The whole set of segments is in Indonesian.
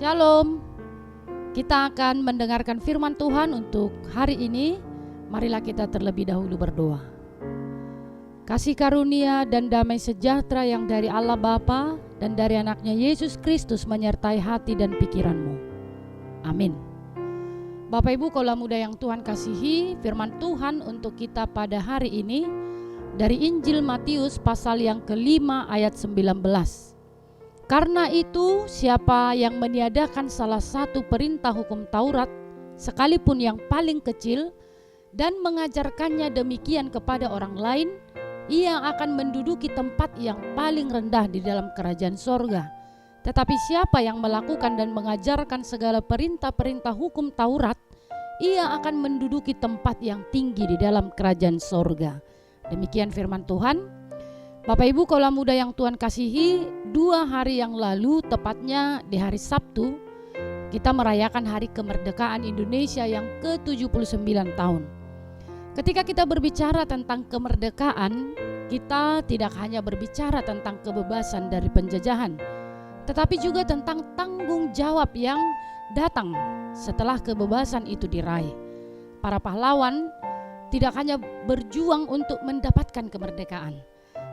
Shalom. Kita akan mendengarkan firman Tuhan untuk hari ini. Marilah kita terlebih dahulu berdoa. Kasih karunia dan damai sejahtera yang dari Allah Bapa dan dari anaknya Yesus Kristus menyertai hati dan pikiranmu. Amin. Bapak Ibu kaula muda yang Tuhan kasihi, firman Tuhan untuk kita pada hari ini dari Injil Matius pasal yang ke-5 ayat 19. Karena itu, siapa yang meniadakan salah satu perintah hukum Taurat, sekalipun yang paling kecil, dan mengajarkannya demikian kepada orang lain, ia akan menduduki tempat yang paling rendah di dalam kerajaan sorga. Tetapi siapa yang melakukan dan mengajarkan segala perintah-perintah hukum Taurat, ia akan menduduki tempat yang tinggi di dalam kerajaan sorga. Demikian firman Tuhan. Bapak Ibu kaula muda yang Tuhan kasihi, 2 hari yang lalu, tepatnya di hari Sabtu, kita merayakan hari kemerdekaan Indonesia yang ke-79 tahun. Ketika kita berbicara tentang kemerdekaan, kita tidak hanya berbicara tentang kebebasan dari penjajahan, tetapi juga tentang tanggung jawab yang datang setelah kebebasan itu diraih. Para pahlawan tidak hanya berjuang untuk mendapatkan kemerdekaan,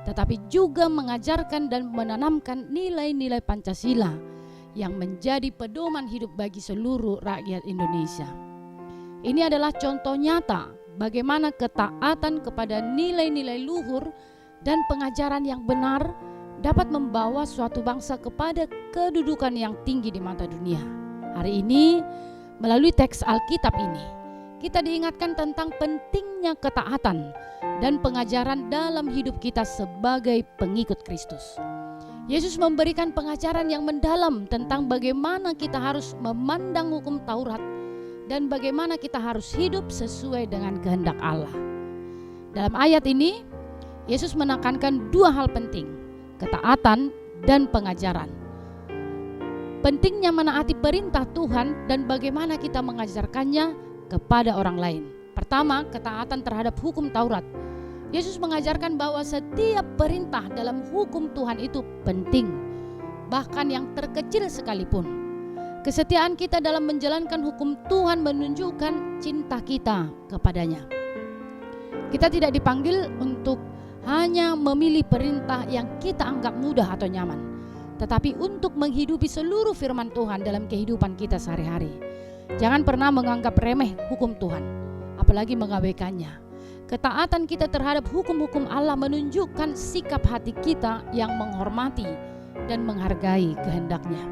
tetapi juga mengajarkan dan menanamkan nilai-nilai Pancasila yang menjadi pedoman hidup bagi seluruh rakyat Indonesia. Ini adalah contoh nyata bagaimana ketaatan kepada nilai-nilai luhur dan pengajaran yang benar dapat membawa suatu bangsa kepada kedudukan yang tinggi di mata dunia. Hari ini, melalui teks Alkitab ini, kita diingatkan tentang pentingnya ketaatan dan pengajaran dalam hidup kita sebagai pengikut Kristus. Yesus memberikan pengajaran yang mendalam tentang bagaimana kita harus memandang hukum Taurat dan bagaimana kita harus hidup sesuai dengan kehendak Allah. Dalam ayat ini, Yesus menekankan 2 hal penting, ketaatan dan pengajaran. Pentingnya menaati perintah Tuhan dan bagaimana kita mengajarkannya kepada orang lain. Pertama, ketaatan terhadap hukum Taurat. Yesus mengajarkan bahwa setiap perintah dalam hukum Tuhan itu penting, bahkan yang terkecil sekalipun. Kesetiaan kita dalam menjalankan hukum Tuhan menunjukkan cinta kita kepadanya. Kita tidak dipanggil untuk hanya memilih perintah yang kita anggap mudah atau nyaman, tetapi untuk menghidupi seluruh firman Tuhan dalam kehidupan kita sehari-hari. Jangan pernah menganggap remeh hukum Tuhan, apalagi mengabaikannya. Ketaatan kita terhadap hukum-hukum Allah menunjukkan sikap hati kita yang menghormati dan menghargai kehendaknya.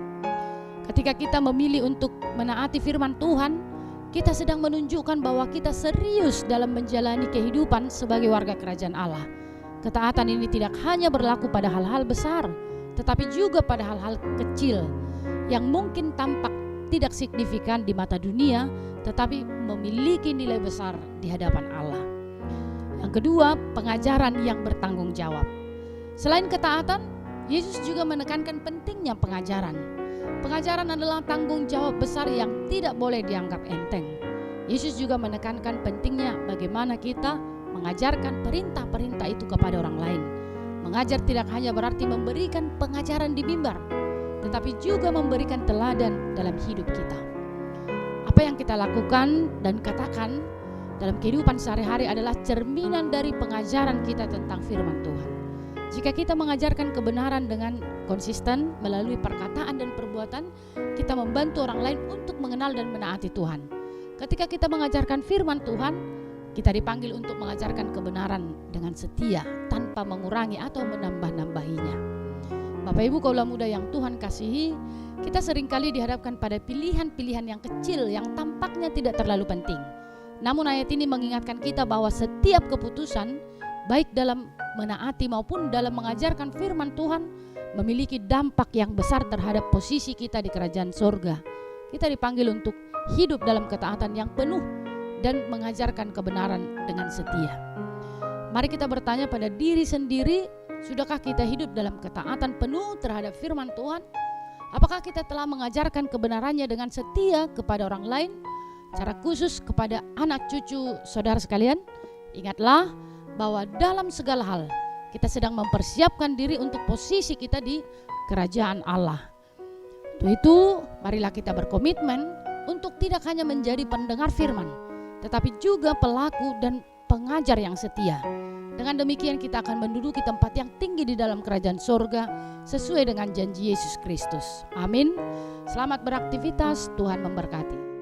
Ketika kita memilih untuk menaati firman Tuhan, kita sedang menunjukkan bahwa kita serius dalam menjalani kehidupan sebagai warga kerajaan Allah. Ketaatan ini tidak hanya berlaku pada hal-hal besar, tetapi juga pada hal-hal kecil yang mungkin tampak tidak signifikan di mata dunia, tetapi memiliki nilai besar di hadapan Allah. Yang kedua, pengajaran yang bertanggung jawab. Selain ketaatan, Yesus juga menekankan pentingnya pengajaran. Pengajaran adalah tanggung jawab besar yang tidak boleh dianggap enteng. Yesus juga menekankan pentingnya bagaimana kita mengajarkan perintah-perintah itu kepada orang lain. Mengajar tidak hanya berarti memberikan pengajaran di mimbar, tetapi juga memberikan teladan dalam hidup kita. Apa yang kita lakukan dan katakan dalam kehidupan sehari-hari adalah cerminan dari pengajaran kita tentang firman Tuhan. Jika kita mengajarkan kebenaran dengan konsisten melalui perkataan dan perbuatan, kita membantu orang lain untuk mengenal dan menaati Tuhan. Ketika kita mengajarkan firman Tuhan, kita dipanggil untuk mengajarkan kebenaran dengan setia tanpa mengurangi atau menambah-nambahinya. Bapak Ibu kaula muda yang Tuhan kasihi, kita seringkali dihadapkan pada pilihan-pilihan yang kecil yang tampaknya tidak terlalu penting. Namun ayat ini mengingatkan kita bahwa setiap keputusan, baik dalam menaati maupun dalam mengajarkan firman Tuhan, memiliki dampak yang besar terhadap posisi kita di kerajaan sorga. Kita dipanggil untuk hidup dalam ketaatan yang penuh dan mengajarkan kebenaran dengan setia. Mari kita bertanya pada diri sendiri, sudahkah kita hidup dalam ketaatan penuh terhadap firman Tuhan? Apakah kita telah mengajarkan kebenarannya dengan setia kepada orang lain? Secara khusus kepada anak cucu saudara sekalian, ingatlah bahwa dalam segala hal kita sedang mempersiapkan diri untuk posisi kita di kerajaan Allah. Untuk itu, marilah kita berkomitmen untuk tidak hanya menjadi pendengar firman, tetapi juga pelaku dan pengajar yang setia. Dengan demikian kita akan menduduki tempat yang tinggi di dalam kerajaan sorga sesuai dengan janji Yesus Kristus. Amin. Selamat beraktivitas, Tuhan memberkati.